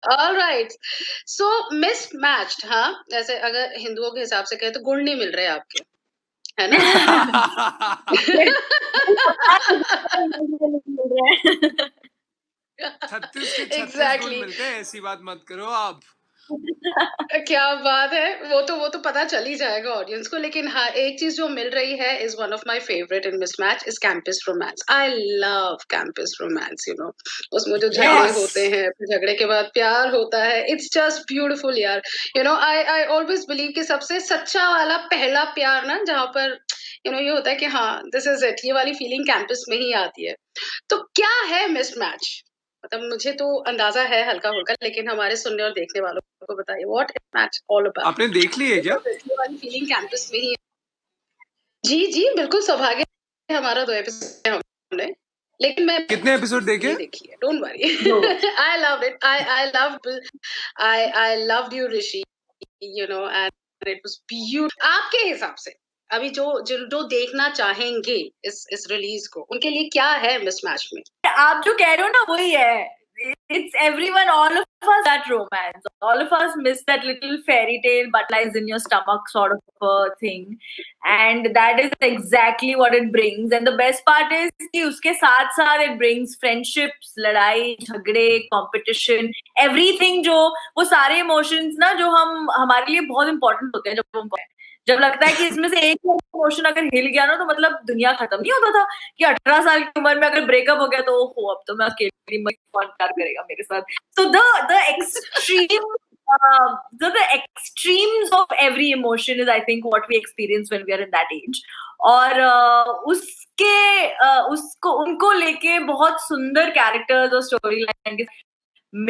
All right. सो mismatched, हाँ, जैसे अगर हिंदुओं के हिसाब से कहें तो गुण नहीं मिल रहे आपके, है ना? छत्तीस के 36 गुण एग्जैक्टली। मिलते हैं, ऐसी बात मत करो आप। क्या बात है। वो तो पता चल ही जाएगा ऑडियंस को, लेकिन हाँ, एक चीज जो मिल रही है is one of my favourite in mismatch is campus romance. I love campus romance, you know. उसमें जो झगड़े यस। होते हैं, फिर झगड़े के बाद प्यार होता है, इट्स जस्ट ब्यूटीफुल यार। You know, I always believe कि सबसे सच्चा वाला पहला प्यार ना, जहाँ पर ये होता है कि हाँ, दिस इज इट, ये वाली फीलिंग कैंपस में ही आती है। तो क्या है मिसमैच? मतलब मुझे तो अंदाजा है हल्का-फुल्का, लेकिन हमारे सुनने और देखने वालों को बताइए, what is match all about? आपने देख ली है क्या? बिकॉज़ ये वाली फीलिंग कैंपस में ही। जी, जी, बिल्कुल सौभाग्य है हमारा, 2 एपिसोड है हमने, लेकिन मैं कितने एपिसोड देखे? नहीं देखी है, डोंट वरी। दो। I loved it, I loved, I loved you Rishi, and it was आपके हिसाब से अभी जो देखना चाहेंगे इस रिलीज़ को, उनके लिए क्या है मिसमैच में? आप जो कह रहे हो ना वही है. It's everyone, all of us, that romance. All of us miss that little fairy tale butterflies in your stomach sort of a thing, and that is exactly what it brings. And the best part is कि उसके साथ साथ it brings friendships, लड़ाई, झगड़े, competition, everything. जो वो सारे emotions ना जो हमारे लिए बहुत important होते हैं, जब लगता है कि इसमें से एक इमोशन अगर हिल गया ना तो मतलब दुनिया खत्म. नहीं होता था कि 18 साल की उम्र में अगर ब्रेकअप हो गया तो ओहो अब तो मैं अकेली, मैं कौन प्यार करेगा मेरे साथ. So the extreme, the extremes of every emotion is I think what we experience when we are in that age. और उसको उनको लेके बहुत सुंदर कैरेक्टर्स और स्टोरी लाइन के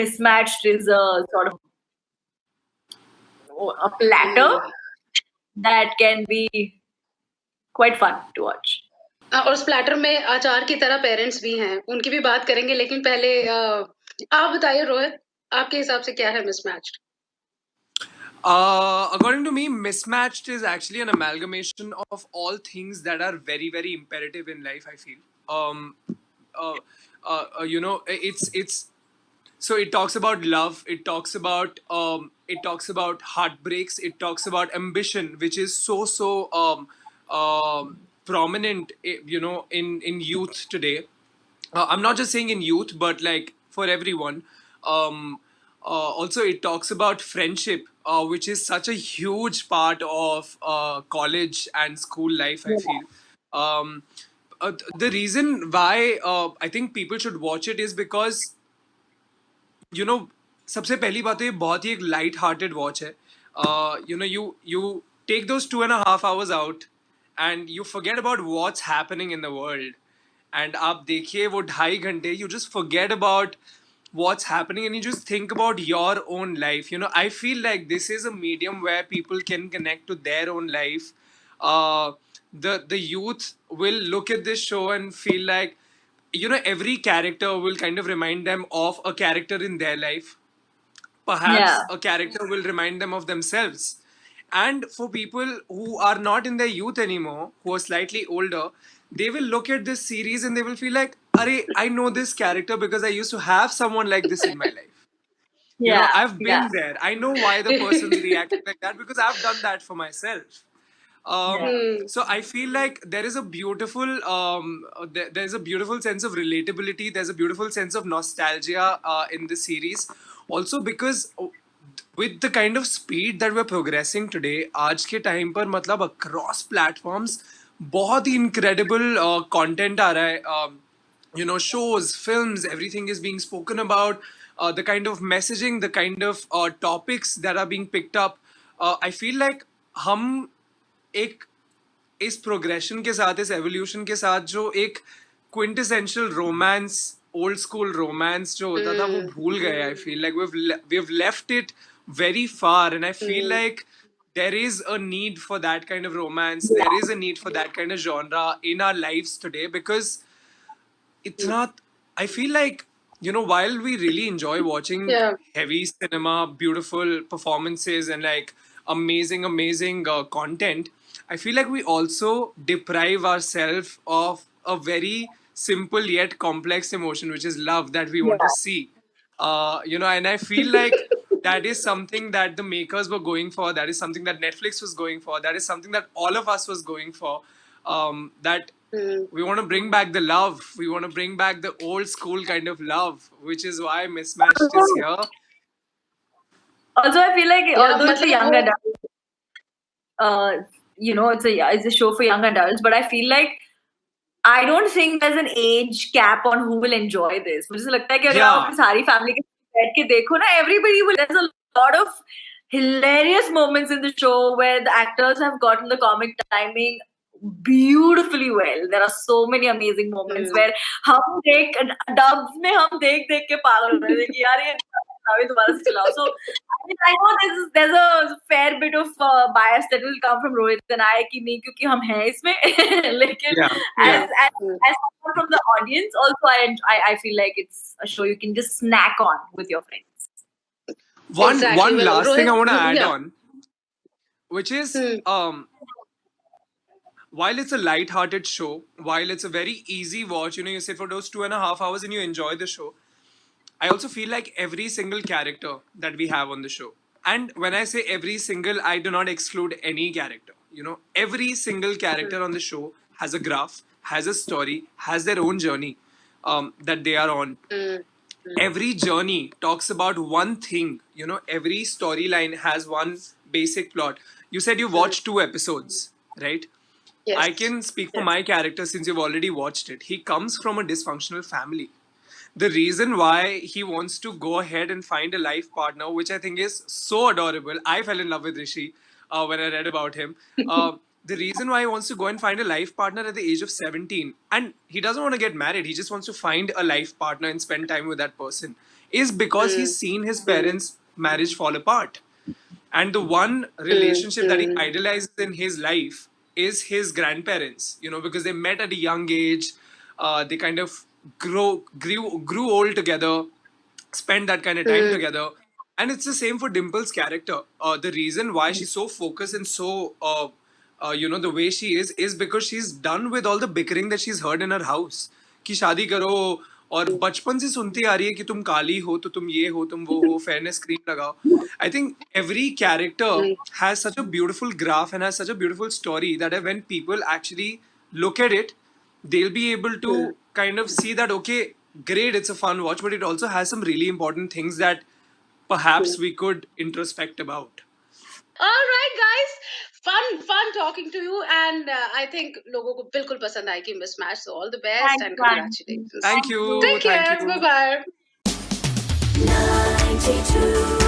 mismatched is a sort of a platter that can be quite fun to watch. और splatter में आचार की तरह पेरेंट्स भी हैं, उनकी भी बात करेंगे, लेकिन पहले आप बताइए रोहित, आपके हिसाब से क्या है mismatched? According to me, mismatched is actually an amalgamation of all things that are very, very imperative in life. I feel, it's so it talks about love. It talks about heartbreaks. It talks about ambition, which is prominent, in youth today. I'm not just saying in youth, but like for everyone. Also, it talks about friendship, which is such a huge part of college and school life, I feel. Um, the reason why I think people should watch it is because, you know, सबसे पहली बात तो ये बहुत ही एक light hearted watch है. You take those 2.5 hours out and you forget about what's happening in the world. And आप देखिए वो 2.5 घंटे, you just forget about what's happening and you just think about your own life. I feel like this is a medium where people can connect to their own life. The youth will look at this show and feel like, every character will kind of remind them of a character in their life. Perhaps Yeah. a character will remind them of themselves. And for people who are not in their youth anymore, who are slightly older, they will look at this series and they will feel like, Arey, I know this character because I used to have someone like this in my life. Yeah. I've Yeah. been there. I know why the person's reacting like that because I've done that for myself. Yeah. So I feel like there is a beautiful there's a beautiful sense of relatability. There's a beautiful sense of nostalgia in this series. Also because with the kind of speed that we're progressing today, आज के time पर मतलब across platforms बहुत ही incredible content आ रहा है. Shows, films, everything is being spoken about. The kind of messaging, the kind of topics that are being picked up. I feel like हम एक इस प्रोग्रेशन के साथ, इस एवोल्यूशन के साथ, जो एक quintessential romance, old school romance जो होता था, वो भूल गए. I feel like we've left it very far, and I feel like there is a need for that kind of romance. There is a need for that kind of genre in our lives today because itna, I feel like, while we really enjoy watching Yeah. heavy cinema, beautiful performances, and like amazing, amazing content, I feel like we also deprive ourselves of a very simple yet complex emotion, which is love, that we want to see. You know, and I feel like that is something that the makers were going for. That is something that Netflix was going for. That is something that all of us was going for. That we want to bring back the love. We want to bring back the old school kind of love, which is why Mismatched is here. Also, I feel like Yeah, although it's a मतलब young वो adult, you know, it's a show for young adults, but I feel like I don't think there's an age cap on who will enjoy this. मुझे ऐसा लगता है कि अगर आप Yeah. अपनी सारी फैमिली के साथ बैठ के देखो ना, everybody will. There's a lot of hilarious moments in the show where the actors have gotten the comic timing beautifully well. There are so many amazing moments where हम देख dubs में हम देख के पागल हो रहे थे कि यार ये दोबारा से चलाओ. So I know there's a fair bit of bias that will come from Rohit and I कि नहीं क्योंकि हम हैं इसमें. लेकिन Yeah. as someone from the audience, also I feel like it's a show you can just snack on with your friends. Exactly. One Well, last thing I Rohit, want to add yeah. on, which is while it's a light-hearted show, while it's a very easy watch, you know, you sit for those 2.5 hours and you enjoy the show. I also feel like every single character that we have on the show, and when I say every single, I do not exclude any character. You know, every single character on the show has a graph, has a story, has their own journey that they are on. Every journey talks about one thing. You know, every storyline has one basic plot. You said you watched 2 episodes, right? Yes. I can speak for my character since you've already watched it. He comes from a dysfunctional family. The reason why he wants to go ahead and find a life partner, which I think is so adorable. I fell in love with Rishi when I read about him. The reason why he wants to go and find a life partner at the age of 17, and he doesn't want to get married, he just wants to find a life partner and spend time with that person, is because he's seen his parents' marriage fall apart. And the one relationship that he idolizes in his life is his grandparents, you know, because they met at a young age. They kind of grew old together, spent that kind of time together. And it's the same for Dimple's character. The reason why she's so focused and so, you know, the way she is because she's done with all the bickering that she's heard in her house. कि शादी करो और बचपन से सुनती आ रही है कि तुम काली हो तो तुम ये हो तुम वो हो फेयरनेस क्रीम लगाओ. I think every character has such a beautiful graph and has such a beautiful story that when people actually look at it, they'll be able to kind of see that, okay, great, it's a fun watch, but it also has some really important things that perhaps we could introspect about. All right, guys. Fun talking to you, and I think लोगों को बिल्कुल पसंद आएगी Mismatched. So all the best Thanks, and man. congratulations. Thank you. Take care. Bye bye. 92